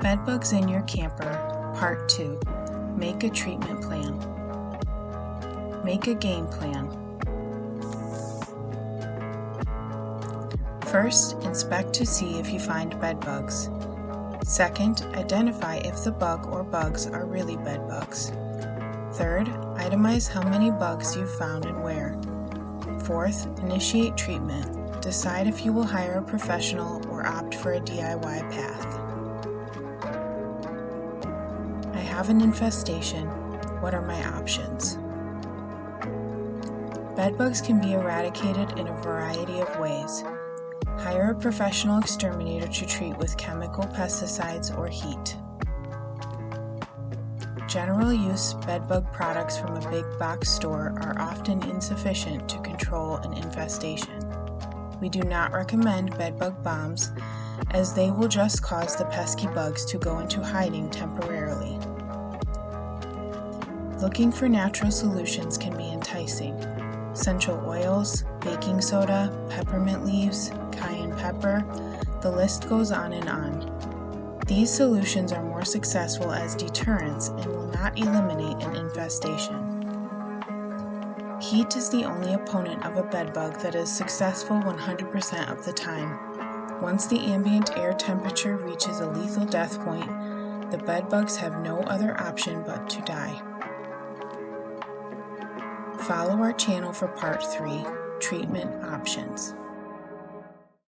Bedbugs in your camper, Part 2. Make a treatment plan. Make a game plan. First, inspect to see if you find bedbugs. Second, identify if the bug or bugs are really bedbugs. Third, itemize how many bugs you've found and where. Fourth, initiate treatment. Decide if you will hire a professional or opt for a DIY path. I have an infestation. What are my options? Bedbugs can be eradicated in a variety of ways. Hire a professional exterminator to treat with chemical pesticides or heat. General use bedbug products from a big box store are often insufficient to control an infestation. We do not recommend bedbug bombs, as they will just cause the pesky bugs to go into hiding temporarily. Looking for natural solutions can be enticing. Essential oils, baking soda, peppermint leaves, cayenne pepper, the list goes on and on. These solutions are more successful as deterrents and will not eliminate an infestation. Heat is the only opponent of a bedbug that is successful 100% of the time. Once the ambient air temperature reaches a lethal death point, the bedbugs have no other option but to die. Follow our channel for Part 3, Treatment Options.